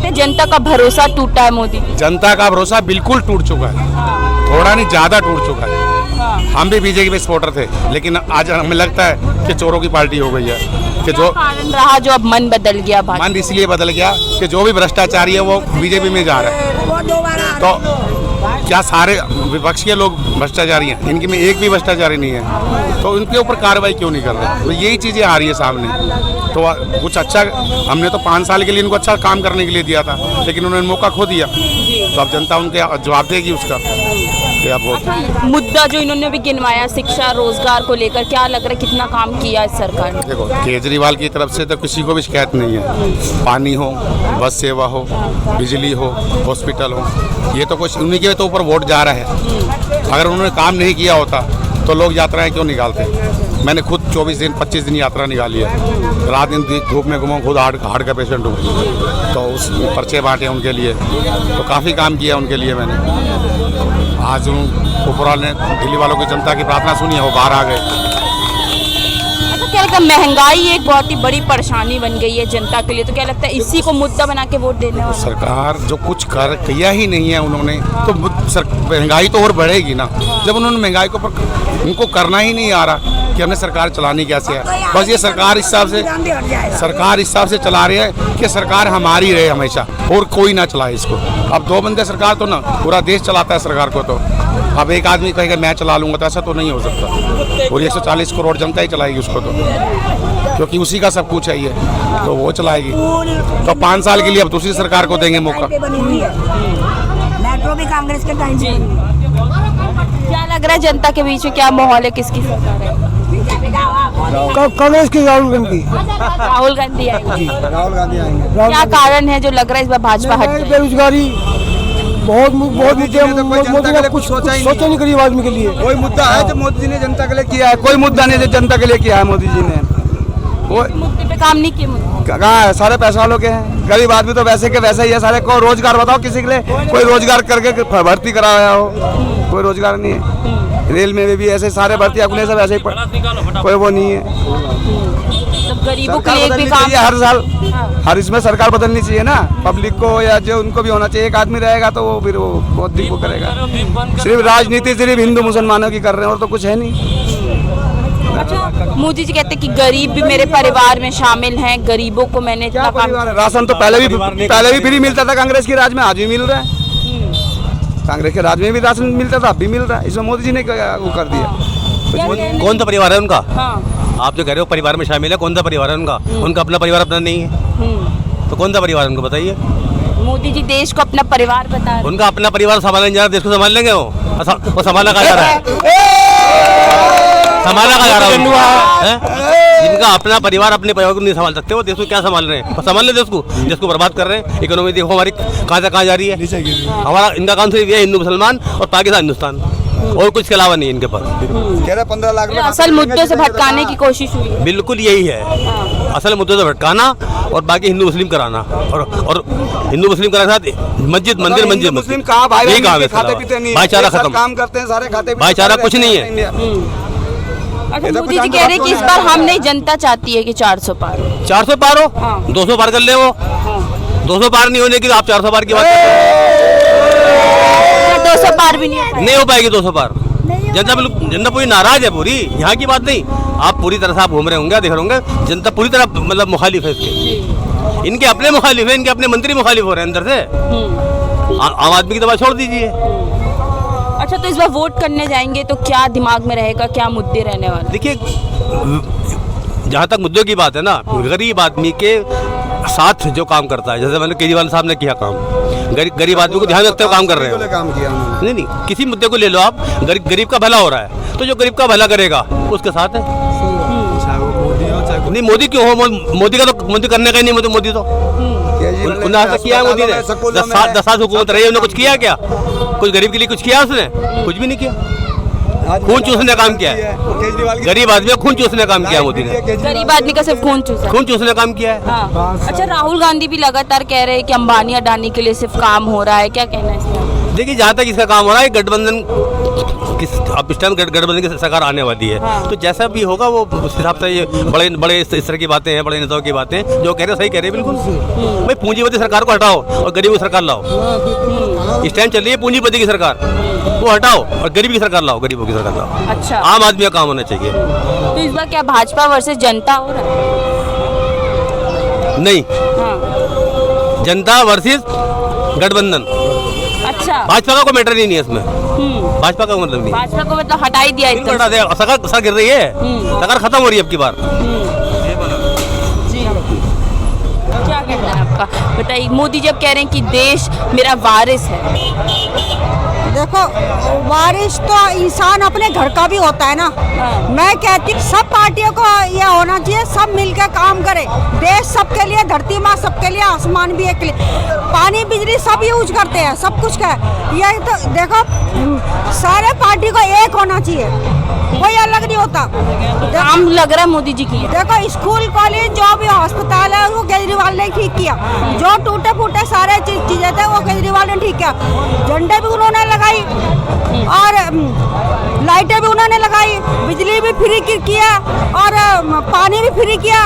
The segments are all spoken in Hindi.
लगता है जनता का भरोसा टूटा है मोदी? जनता का भरोसा बिल्कुल टूट चुका है, थोड़ा नहीं ज़्यादा टूट चुका है। हम भी बीजेपी के सपोर्टर थे, लेकिन आज हमें लगता है कि चोरों की पार्टी हो गई है। कि जो कारण रहा जो अब मन बदल गया? मन इसलिए बदल गया कि जो भी भ्रष्टाचारी है वो बीजेपी में जा रहा है। तो क्या सारे विपक्ष के लोग भ्रष्टाचारी हैं? इनके में एक भी भ्रष्टाचारी नहीं है, तो उनके ऊपर कार्रवाई क्यों नहीं कर रहे? तो यही चीज़ें आ रही है सामने। तो कुछ अच्छा, हमने तो 5 साल के लिए इनको अच्छा काम करने के लिए दिया था, लेकिन उन्होंने मौका खो दिया। तो अब जनता उनके जवाब देगी उसका। मुद्दा जो इन्होंने भी गिनवाया शिक्षा रोजगार को लेकर, क्या लग रहा है कितना काम किया है सरकार ने? देखो, केजरीवाल की तरफ से तो किसी को भी शिकायत नहीं है। पानी हो, बस सेवा हो, बिजली हो, हॉस्पिटल हो, ये तो कुछ उन्हीं के तो ऊपर वोट जा रहा है। अगर उन्होंने काम नहीं किया होता तो लोग यात्राएं क्यों निकालते? मैंने खुद 24 दिन 25 दिन यात्रा निकाली है, रात दिन धूप में घूमा, खुद हार्ट का पेशेंट हूँ, तो उस पर्चे बांटे उनके लिए, तो काफ़ी काम किया उनके लिए मैंने। आज ऊपर ने दिल्ली वालों की जनता की प्रार्थना सुनी है, वो बाहर आ गए। क्या लगता है महंगाई एक बहुत ही बड़ी परेशानी बन गई है जनता के लिए, तो क्या लगता है इसी को मुद्दा बना के वोट देने वाले? सरकार जो कुछ कर किया ही नहीं है उन्होंने, तो महंगाई तो और बढ़ेगी ना। जब उन्होंने महंगाई को उनको करना ही नहीं आ रहा कि हमने सरकार चलानी कैसे है। बस ये सरकार इस हिसाब से चला रही है कि सरकार हमारी रहे हमेशा, और कोई ना चलाए इसको। अब 2 बंदे सरकार तो ना पूरा देश चलाता है सरकार को, तो अब एक आदमी कहेगा मैं चला लूँगा, तो ऐसा तो नहीं हो सकता। और 140 करोड़ जनता ही चलाएगी उसको, तो क्योंकि उसी का सब कुछ है ये, तो वो चलाएगी। तो 5 साल के लिए अब दूसरी सरकार को देंगे मौका। मेट्रो भी कांग्रेस के टाइम से। क्या लग रहा है जनता के बीच में क्या माहौल है, किसकी सरकार है? कांग्रेस की, राहुल गांधी। राहुल गांधी आएंगे। राहुल गांधी आएंगे। क्या कारण है जो लग रहा है इस बार भाजपा हट जाएगी? बेरोजगारी बहुत मुद्दे, मोदी ने कुछ सोचा नहीं गरीब आदमी के लिए। कोई मुद्दा है जो मोदी जी ने जनता के लिए किया है? कोई मुद्दा नहीं जो जनता के लिए किया है मोदी जी ने। वो मुद्दे पे काम नहीं किए। कहाँ है? सारे पैसे वालों के हैं, गरीब आदमी तो वैसे के वैसे ही है सारे। को रोजगार बताओ किसी के लिए, कोई रोजगार करके भर्ती कराया हो? कोई रोजगार नहीं है। रेल में भी ऐसे सारे भर्ती अपने सब ऐसे कोई वो नहीं है। तो गरीबों के लिए भी काम हर साल, हर इसमें सरकार बदलनी चाहिए ना। पब्लिक को या जो उनको भी होना चाहिए। एक आदमी रहेगा तो वो फिर वो बहुत दिन वो करेगा। सिर्फ राजनीति सिर्फ हिंदू मुसलमानों की कर रहे हैं, और तो कुछ है नहीं। अच्छा, मोदी जी कहते हैं कि गरीब भी मेरे परिवार में शामिल हैं, गरीबों को मैंने इतना राशन तो पहले भी फ्री मिलता था कांग्रेस के राज में, आज भी मिल रहा है। कांग्रेस के राज में भी राशन मिलता था, अब भी मिल रहा है। इसमें मोदी जी ने वो कर दिया। कौन सा परिवार है उनका? आप जो कह रहे हो परिवार में शामिल है, कौन सा परिवार है उनका? उनका अपना परिवार अपना नहीं है, तो कौन सा परिवार है उनको बताइए? मोदी जी देश को अपना परिवार बता रहे हैं। उनका अपना परिवार संभालने जा रहा है, देश को संभाल लेंगे वो संभालना कहा जा रहा है? संभालना कहा जा रहा है? जिनका अपना परिवार अपने परिवार को नहीं संभाल सकते, वो देश को क्या संभाल रहे हैं? संभाल ले देश को बर्बाद कर रहे हैं। इकोनॉमी देखो हमारी कहाँ से कहाँ जा रही है। हमारा इनका काम सिर्फ ये हिंदू मुसलमान और पाकिस्तान हिंदुस्तान, और कुछ के अलावा नहीं इनके पास। 15 लाख असल मुद्दों से भटकाने की कोशिश हुई है। बिल्कुल यही है, असल मुद्दों से भटकाना और बाकी हिंदू मुस्लिम कराना, और हिंदू मुस्लिम कराने के साथ मस्जिद मंदिर मुस्लिम कहाँ भाई खाते पीते नहीं, भाईचारा खत्म, काम करते हैं सारे, खाते भाईचारा कुछ नहीं है। अच्छा, मोदी जी कह रहे हैं कि इस बार हम नहीं, जनता चाहती है कि 400 पार। 400 पार हो? 200 पार कर ले वो। 200 पार नहीं होने की आप 400 पार की बात करते हैं। 200 पार भी नहीं हो पाएगी 200 पार। जनता पूरी नाराज है, पूरी यहाँ की बात नहीं। आप पूरी तरह से आप घूम रहे होंगे, देख रहे होंगे, जनता पूरी तरह मतलब मुखालिफ है इसके। इनके अपने मुखालिफ है, इनके अपने मंत्री मुखालिफ हो रहे हैं अंदर से। आम आदमी की दवा छोड़ दीजिए। अच्छा, तो इस बार वोट करने जाएंगे तो क्या दिमाग में रहेगा, क्या मुद्दे रहने वाले? देखिए, जहाँ तक मुद्दों की बात है ना, गरीब आदमी के साथ जो काम करता है, जैसे मैंने केजरीवाल साहब ने किया काम, गरीब आदमी को ध्यान रखते हुए काम कर रहे हैं। काम किया नहीं, किसी मुद्दे को ले लो आप, गरीब का भला हो रहा है, तो जो गरीब का भला करेगा उसके साथ है। नहीं, मोदी क्यों हो? मोदी का तो मोदी करने का ही नहीं, मोदी तो उन्होंने किया है। मोदी ने 10 साल हुकूमत रही है, उन्होंने कुछ किया क्या? कुछ गरीब के लिए कुछ किया उसने? कुछ भी नहीं किया। खून चूसने काम किया है, गरीब आदमी का खून चूसने काम किया मोदी ने। गरीब आदमी का सिर्फ खून चूसने काम किया है। हाँ। अच्छा, राहुल गांधी भी लगातार कह रहे हैं कि अंबानी अडानी के लिए सिर्फ काम हो रहा है, क्या कहना है इसमें? देखिए, जहाँ तक इसका काम हो रहा है, गठबंधन अब इस टाइम गठबंधन की सरकार आने वाली है, तो जैसा भी होगा वो उस हिसाब से, ये बड़े बड़े इस तरह की बातें हैं, बड़े नेताओं की बातें जो कह रहे हैं सही कह रहे हैं बिल्कुल। भाई पूंजीपति सरकार को हटाओ और गरीबों की सरकार लाओ। इस टाइम चल रही है पूंजीपति की सरकार, वो हटाओ और गरीब की सरकार लाओ, गरीबों की सरकार लाओ। अच्छा, आम आदमी का काम होना चाहिए। तो इस बार क्या भाजपा वर्सेस जनता हो रहा है? नहीं, हाँ। जनता वर्सेस गठबंधन। अच्छा, भाजपा का कोई मैटर ही नहीं है इसमें, भाजपा का मतलब नहीं। भाजपा को मतलब हटा ही दिया एकदम हटा दे, सरकार गिर रही है, सरकार खत्म हो रही है अब की बार। जी, क्या कहना है आपका? बताइए, मोदी जब कह रहे हैं कि देश मेरा वारिस है। देखो, वारिस तो इंसान अपने घर का भी होता है ना। मैं कहती हूँ सब पार्टियों को यह होना चाहिए, सब मिलकर काम करें। देश सबके लिए, धरती माँ सबके लिए, आसमान भी एक लिए, पानी बिजली सब यूज करते हैं, सब कुछ का। यही तो देखो, सारे पार्टी को एक होना चाहिए, कोई अलग नहीं होता। काम लग रहा है मोदी जी की। देखो, स्कूल कॉलेज जो भी अस्पताल है वो केजरीवाल ने ठीक किया। जो टूटे फूटे सारे चीजें थे वो केजरीवाल ने ठीक किया। झंडे भी उन्होंने लगाई और लाइटें भी उन्होंने लगाई, बिजली भी फ्री किया और पानी भी फ्री किया,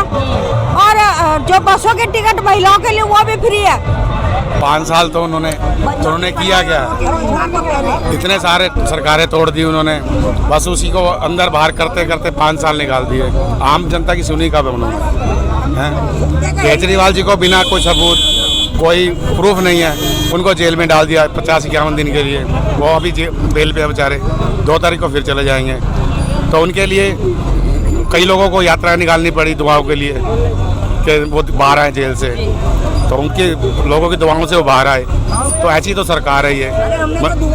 और जो बसों के टिकट महिलाओं के लिए वो भी फ्री है। 5 साल तो उन्होंने किया क्या? इतने सारे सरकारें तोड़ दी उन्होंने, बस उसी को अंदर बाहर करते करते 5 साल निकाल दिए। आम जनता की सुनी कब उन्होंने? केजरीवाल जी को बिना कोई सबूत, कोई प्रूफ नहीं है, उनको जेल में डाल दिया 50-51 दिन के लिए। वो अभी बेल पे बेचारे 2 तारीख को फिर चले जाएंगे। तो उनके लिए कई लोगों को यात्राएं निकालनी पड़ी दुआओं के लिए कि वो बाहर आए जेल से, तो उनके लोगों की दुआओं से वो बाहर आए। तो ऐसी तो सरकार है ये।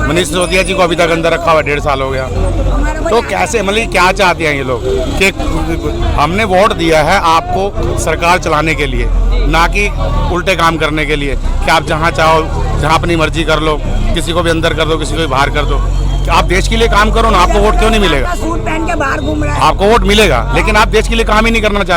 मनीष सिसोदिया जी को अभी तक अंदर रखा हुआ 1.5 साल हो गया। तो कैसे, मतलब क्या चाहते हैं ये लोग कि हमने वोट दिया है आपको सरकार चलाने के लिए, ना कि उल्टे काम करने के लिए कि आप जहाँ चाहो जहाँ अपनी मर्जी कर लो, किसी को भी अंदर कर दो, किसी को भी बाहर कर दो। आप देश के लिए काम करो ना, आपको वोट क्यों नहीं मिलेगा? सूट पहन के बाहर घूम रहा है। आपको वोट मिलेगा, लेकिन आप देश के लिए काम ही नहीं करना चाहते।